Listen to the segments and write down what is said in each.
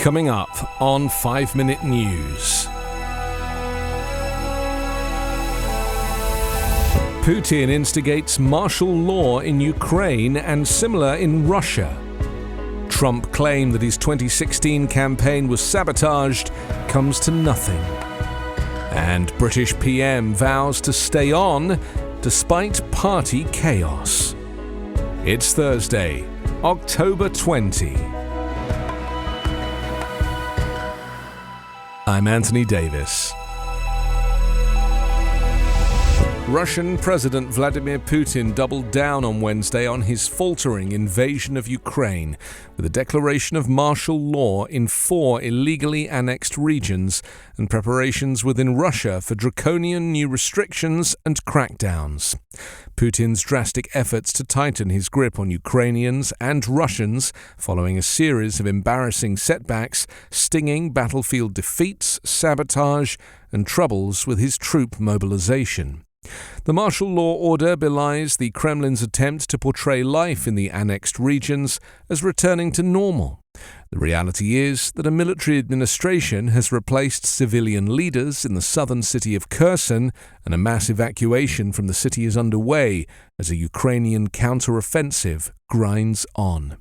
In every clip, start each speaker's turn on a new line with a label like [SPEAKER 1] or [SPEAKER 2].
[SPEAKER 1] Coming up on 5 Minute News. Putin instigates martial law in Ukraine and similar in Russia. Trump claimed that his 2016 campaign was sabotaged comes to nothing. And British PM vows to stay on despite party chaos. It's Thursday, October 20. I'm Anthony Davis. Russian President Vladimir Putin doubled down on Wednesday on his faltering invasion of Ukraine with a declaration of martial law in 4 illegally annexed regions and preparations within Russia for draconian new restrictions and crackdowns. Putin's drastic efforts to tighten his grip on Ukrainians and Russians following a series of embarrassing setbacks, stinging battlefield defeats, sabotage, and troubles with his troop mobilization. The martial law order belies the Kremlin's attempt to portray life in the annexed regions as returning to normal. The reality is that a military administration has replaced civilian leaders in the southern city of Kherson, and a mass evacuation from the city is underway as a Ukrainian counter-offensive grinds on.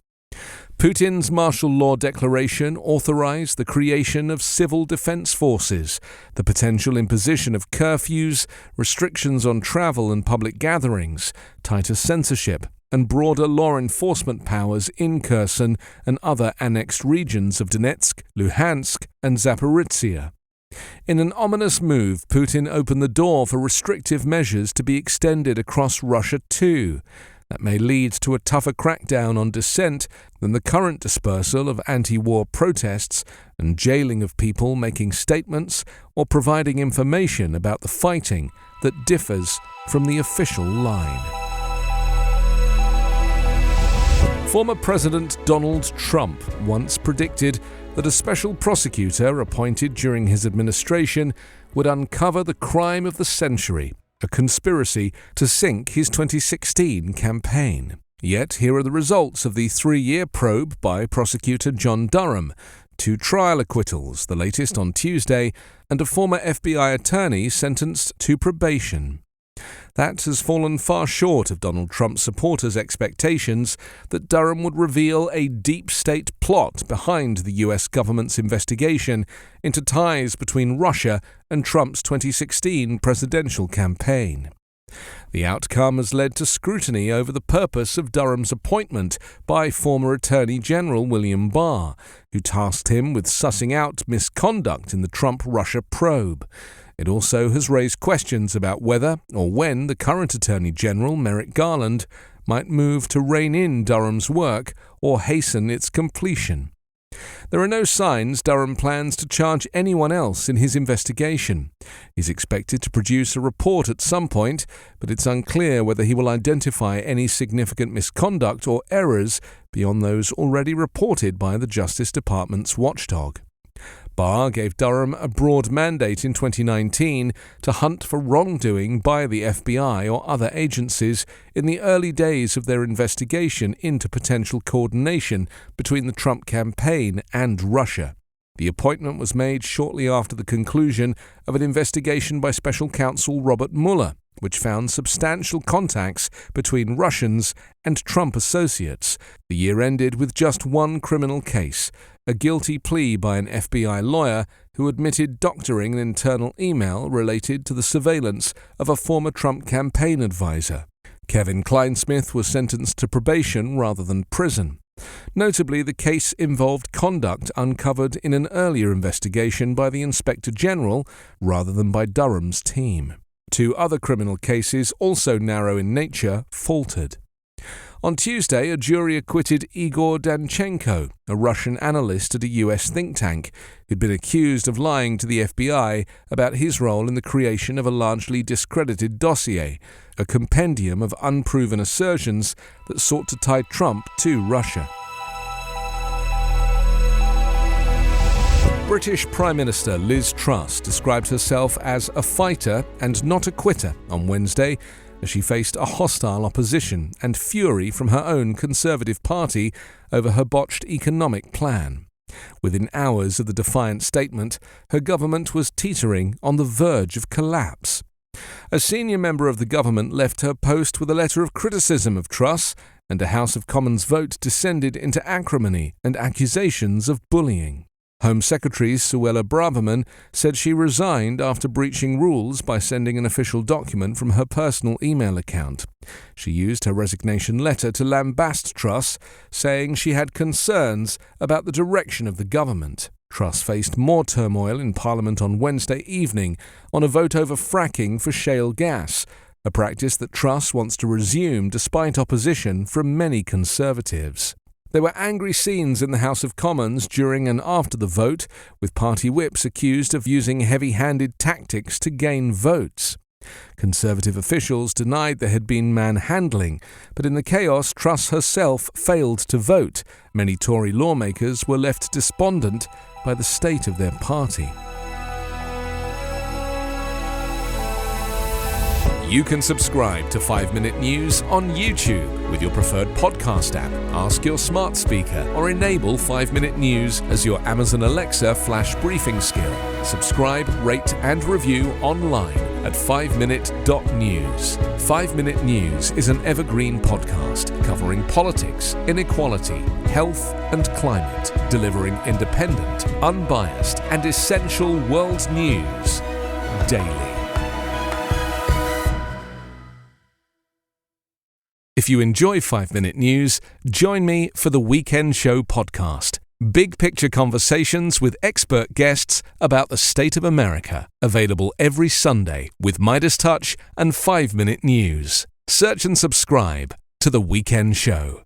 [SPEAKER 1] Putin's martial law declaration authorized the creation of civil defense forces, the potential imposition of curfews, restrictions on travel and public gatherings, tighter censorship, and broader law enforcement powers in Kherson and other annexed regions of Donetsk, Luhansk, and Zaporizhzhia. In an ominous move, Putin opened the door for restrictive measures to be extended across Russia too. That may lead to a tougher crackdown on dissent than the current dispersal of anti-war protests and jailing of people making statements or providing information about the fighting that differs from the official line. Former President Donald Trump once predicted that a special prosecutor appointed during his administration would uncover the crime of the century, a conspiracy to sink his 2016 campaign. Yet here are the results of the 3-year probe by prosecutor John Durham, 2 trial acquittals, the latest on Tuesday, and a former FBI attorney sentenced to probation. That has fallen far short of Donald Trump's supporters' expectations that Durham would reveal a deep state plot behind the US government's investigation into ties between Russia and Trump's 2016 presidential campaign. The outcome has led to scrutiny over the purpose of Durham's appointment by former Attorney General William Barr, who tasked him with sussing out misconduct in the Trump-Russia probe. It also has raised questions about whether or when the current Attorney General, Merrick Garland, might move to rein in Durham's work or hasten its completion. There are no signs Durham plans to charge anyone else in his investigation. He's expected to produce a report at some point, but it's unclear whether he will identify any significant misconduct or errors beyond those already reported by the Justice Department's watchdog. Barr gave Durham a broad mandate in 2019 to hunt for wrongdoing by the FBI or other agencies in the early days of their investigation into potential coordination between the Trump campaign and Russia. The appointment was made shortly after the conclusion of an investigation by special counsel Robert Mueller, which found substantial contacts between Russians and Trump associates. The year ended with just one criminal case, a guilty plea by an FBI lawyer who admitted doctoring an internal email related to the surveillance of a former Trump campaign advisor. Kevin Kleinsmith was sentenced to probation rather than prison. Notably, the case involved conduct uncovered in an earlier investigation by the Inspector General rather than by Durham's team. 2 other criminal cases, also narrow in nature, faltered. On Tuesday, a jury acquitted Igor Danchenko, a Russian analyst at a US think tank, who'd been accused of lying to the FBI about his role in the creation of a largely discredited dossier, a compendium of unproven assertions that sought to tie Trump to Russia. British Prime Minister Liz Truss described herself as a fighter and not a quitter on Wednesday, as she faced a hostile opposition and fury from her own Conservative Party over her botched economic plan. Within hours of the defiant statement, her government was teetering on the verge of collapse. A senior member of the government left her post with a letter of criticism of Truss, and a House of Commons vote descended into acrimony and accusations of bullying. Home Secretary Suella Braverman said she resigned after breaching rules by sending an official document from her personal email account. She used her resignation letter to lambast Truss, saying she had concerns about the direction of the government. Truss faced more turmoil in Parliament on Wednesday evening on a vote over fracking for shale gas, a practice that Truss wants to resume despite opposition from many Conservatives. There were angry scenes in the House of Commons during and after the vote, with party whips accused of using heavy-handed tactics to gain votes. Conservative officials denied there had been manhandling, but in the chaos, Truss herself failed to vote. Many Tory lawmakers were left despondent by the state of their party. You can subscribe to 5 Minute News on YouTube with your preferred podcast app. Ask your smart speaker or enable 5 Minute News as your Amazon Alexa flash briefing skill. Subscribe, rate and review online at 5minute.news. 5 Minute News is an Evergreen podcast covering politics, inequality, health and climate, delivering independent, unbiased and essential world news daily. If you enjoy 5 Minute News, join me for the Weekend Show podcast. Big picture conversations with expert guests about the state of America. Available every Sunday with Midas Touch and 5 Minute News. Search and subscribe to the Weekend Show.